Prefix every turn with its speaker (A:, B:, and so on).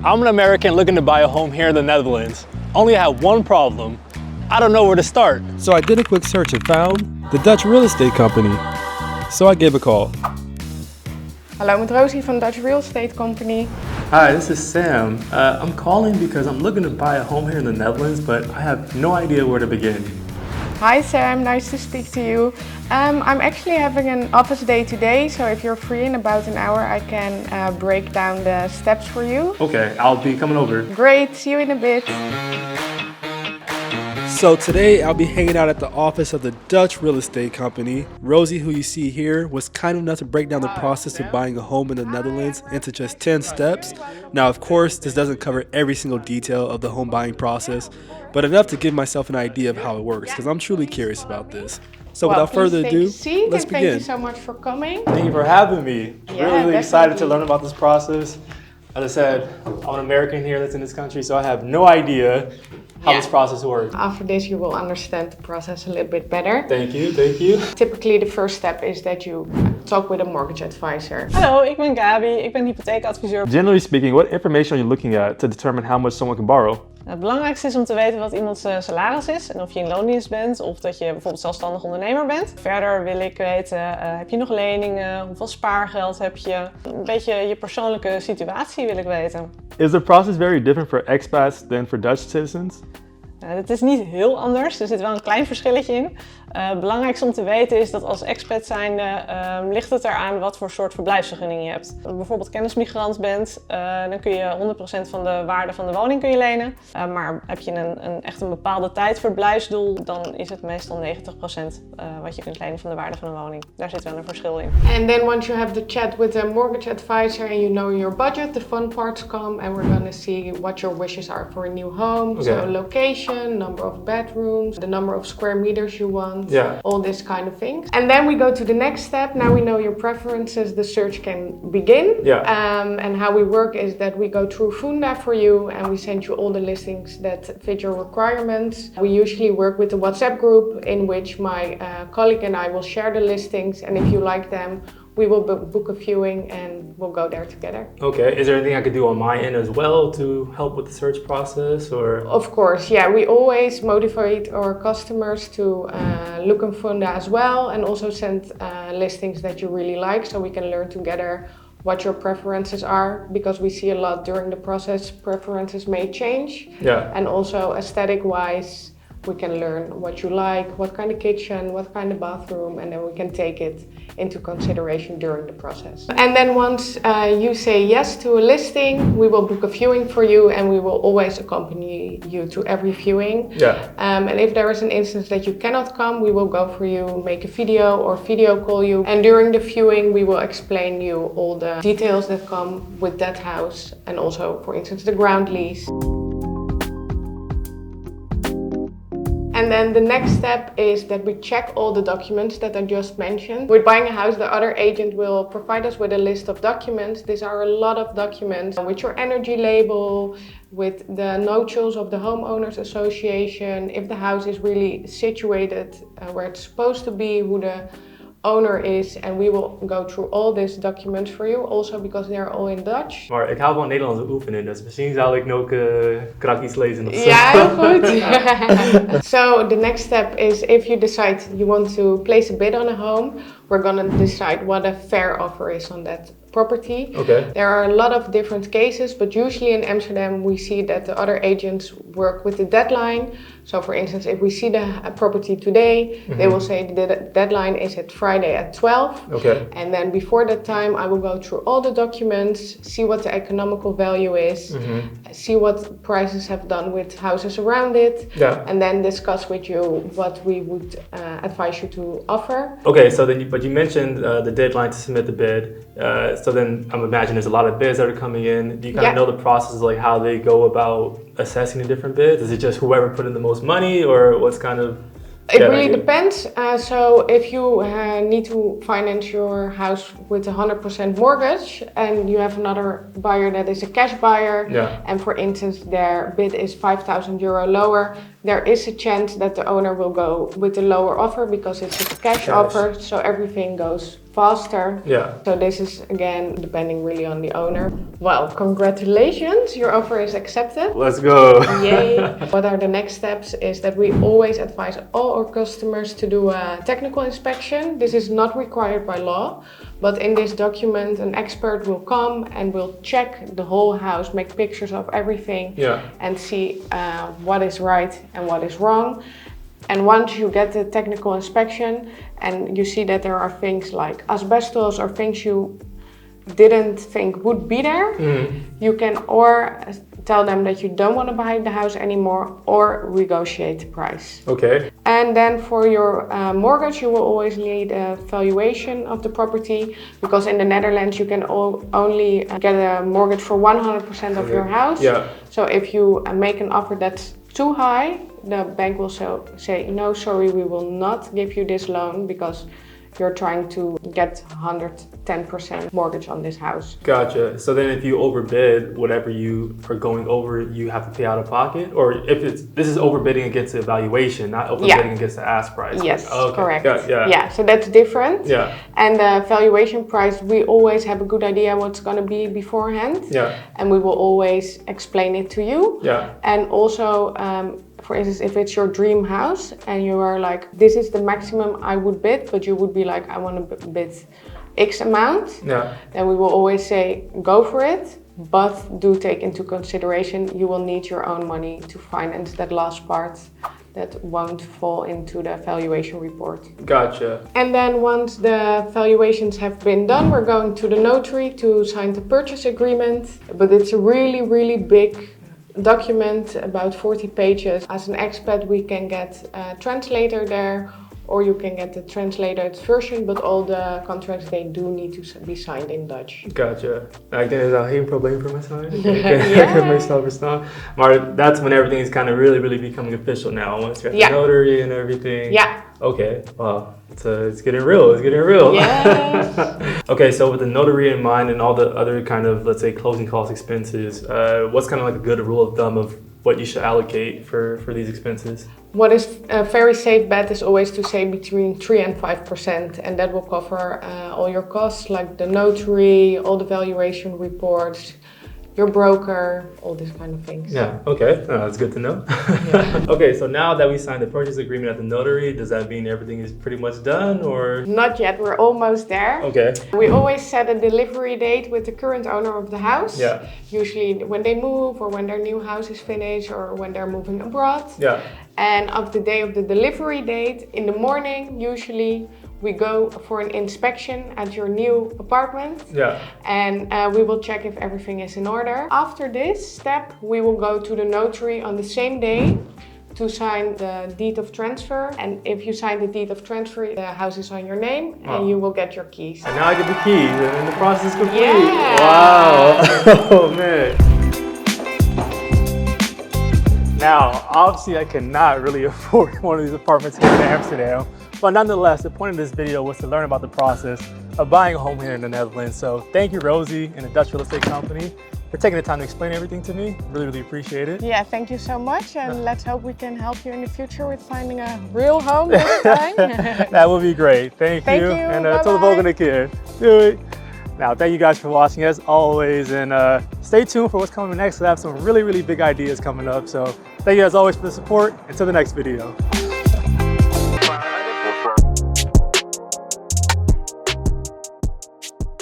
A: I'm an American looking to buy a home here in the Netherlands. Only I have one problem. I don't know where to start.
B: So I did a quick search and found the Dutch real estate company. So I gave a call.
C: Hallo, met Rosie van Dutch Real Estate Company.
A: Hi, this is Sam. I'm calling because I'm looking to buy a home here in the Netherlands, but I have no idea where to begin.
C: Hi Sam, nice to speak to you. I'm actually having an office day today, so if you're free in about an hour, I can break down the steps for you.
A: Okay, I'll be coming over.
C: Great, see you in a bit.
B: So today I'll be hanging out at the office of the Dutch real estate company. Rosie, who you see here, was kind enough to break down the process of buying a home in the Netherlands into just 10 steps. Now, of course, this doesn't cover every single detail of the home buying process, but enough to give myself an idea of how it works, because I'm truly curious about this. So without further ado, let's begin.
C: Thank you so much for coming.
A: Thank you for having me. Really excited to learn about this process. As I said, I'm an American here that's in this country, so I have no idea how this process works.
C: After this, you will understand the process a little bit better.
A: Thank you, thank you.
C: Typically, the first step is that you talk with a mortgage advisor.
D: Hallo, ik ben Gabi, ik ben hypotheekadviseur.
A: Generally speaking, what information are you looking at to determine how much someone can borrow?
D: Het belangrijkste is om te weten wat iemands salaris is en of je in loondienst bent of dat je bijvoorbeeld zelfstandig ondernemer bent. Verder wil ik weten, heb je nog leningen, hoeveel spaargeld heb je? Een beetje je persoonlijke situatie wil ik weten.
A: Is the process very different for expats than for Dutch citizens?
D: Het is niet heel anders, er zit wel een klein verschilletje in. Het belangrijkste om te weten is dat als expat zijnde ligt het eraan wat voor soort verblijfsvergunning je hebt. Als je bijvoorbeeld kennismigrant bent, dan kun je 100% van de waarde van de woning kun je lenen. Maar heb je echt een bepaalde tijdverblijfsdoel, dan is het meestal 90% wat je kunt lenen van de waarde van een woning. Daar zit wel een verschil in.
C: And then once you have the chat with a mortgage advisor and you know your budget, the fun parts come and we're gonna see what your wishes are for a new home. Okay. So location, number of bedrooms, the number of square meters you want. All this kind of things. And then we go to the next step. Now we know your preferences, the search can begin. And how we work is that we go through Funda for you and we send you all the listings that fit your requirements. We usually work with the WhatsApp group in which my colleague and I will share the listings, and if you like them, we will book a viewing and we'll go there together. Okay, is there anything I could do on my end as well to help with the search process, or? Of course, yeah, we always motivate our customers to look in Funda as well and also send listings that you really like so we can learn together what your preferences are, because we see a lot during the process preferences may change. And also aesthetic wise, we can learn what you like, what kind of kitchen, what kind of bathroom, and then we can take it into consideration during the process. And then once you say yes to a listing, we will book a viewing for you and we will always accompany you to every viewing. And if there is an instance that you cannot come, we will go for you, make a video or video call you. And during the viewing, we will explain you all the details that come with that house and also, for instance, the ground lease. And then the next step is that we check all the documents that I just mentioned. With buying a house, the other agent will provide us with a list of documents. These are a lot of documents with your energy label, with the notarials of the homeowners association, if the house is really situated where it's supposed to be, who the owner is, and we will go through all these documents for you, also because they are all in Dutch. Maar ik hou van Nederlands oefenen, dus misschien zou ik nog krakjes lezen of zo. Ja, heel goed. So the next step is if you decide you want to place a bid on a home, we're gonna decide what a fair offer is on that property. There are a lot of different cases, but usually in Amsterdam we see that the other agents work with the deadline. So for instance, if we see the property today, they will say the deadline is at Friday at 12. And then before that time, I will go through all the documents, see what the economical value is, see what prices have done with houses around it, and then discuss with you what we would advise you to offer. Okay, so then but you mentioned the deadline to submit the bid. So then I'm imagining there's a lot of bids that are coming in. Do you kind of know the process, like how they go about assessing the different bids? Is it just whoever put in the most money, or what's kind of? It really depends. So if you need to finance your house with 100% mortgage and you have another buyer that is a cash buyer, and for instance their bid is €5,000 lower, there is a chance that the owner will go with the lower offer because it's a cash offer, so everything goes faster.
A: Yeah.
C: So this is again depending really on the owner. Well, congratulations, your offer is accepted.
A: Let's go.
C: Yay! What are the next steps is that we always advise all our customers to do a technical inspection. This is not required by law, but in this document an expert will come and will check the whole house, make pictures of everything,
A: Yeah.
C: and see what is right and what is wrong. And once you get the technical inspection and you see that there are things like asbestos or things you didn't think would be there, you can or tell them that you don't want to buy the house anymore or negotiate the price.
A: Okay.
C: And then for your mortgage, you will always need a valuation of the property, because in the Netherlands you can only get a mortgage for 100% of your house.
A: Yeah.
C: So if you make an offer that's too high, the bank will say, no, sorry, we will not give you this loan because you're trying to get 110% mortgage on this house.
A: Gotcha. So then if you overbid whatever you are going over, you have to pay out of pocket? Or if this is overbidding against the valuation, not overbidding against the ask price?
C: Yes,
A: Okay.
C: correct.
A: Yeah.
C: So that's different.
A: Yeah.
C: And the valuation price, we always have a good idea what's going to be beforehand.
A: Yeah.
C: And we will always explain it to you.
A: Yeah.
C: And also, for instance, if it's your dream house and you are like, this is the maximum I would bid, but you would be like, I want to bid X amount,
A: Yeah.
C: then we will always say, go for it, but do take into consideration you will need your own money to finance that last part that won't fall into the valuation report.
A: Gotcha.
C: And then once the valuations have been done, we're going to the notary to sign the purchase agreement. But it's a really, really big document, about 40 pages. As an expat, we can get a translator there, or you can get the translated version, but all the contracts, they do need to be signed in Dutch.
A: Gotja. Ik denk dat dat geen probleem voor mij zijn.
C: Ja.
A: Ik kan meestal verstaan. Maar that's when everything is kind of really becoming official now. Once you have the notary and everything.
C: Yeah.
A: Okay. Wow. It's getting real. It's getting real.
C: Yes.
A: Okay, so with the notary in mind and all the other kind of, let's say, closing cost expenses, what's kind of like a good rule of thumb of what you should allocate for these expenses?
C: What is a very safe bet is always to say between 3 and 5%, and that will cover all your costs, like the notary, all the valuation reports, your broker, all these kind of things.
A: Yeah, okay, that's good to know.
C: Yeah.
A: Okay, so now that we signed the purchase agreement at the notary, does that mean everything is pretty much done, or?
C: Not yet, we're almost there.
A: Okay.
C: We always set a delivery date with the current owner of the house.
A: Yeah.
C: Usually when they move, or when their new house is finished, or when they're moving abroad.
A: Yeah.
C: And of the day of the delivery date, in the morning, usually we go for an inspection at your new apartment.
A: Yeah.
C: And we will check if everything is in order. After this step, we will go to the notary on the same day to sign the deed of transfer. And if you sign the deed of transfer, the house is on your name and you will get your keys.
A: And now I get the keys and the process is complete.
C: Yeah.
A: Wow. Oh man. Now, obviously I cannot really afford one of these apartments here in Amsterdam, but nonetheless, the point of this video was to learn about the process of buying a home here in the Netherlands. So thank you, Rosie and the Dutch Real Estate Company, for taking the time to explain everything to me. Really appreciate it.
C: Yeah, thank you so much, and let's hope we can help you in the future with finding a real home this time.
A: That would be great. Thank you.
C: And
A: tot de volgende keer. Doei. Now, thank you guys for watching as always, and stay tuned for what's coming next. I have some really big ideas coming up. So thank you as always for the support. Until the next video.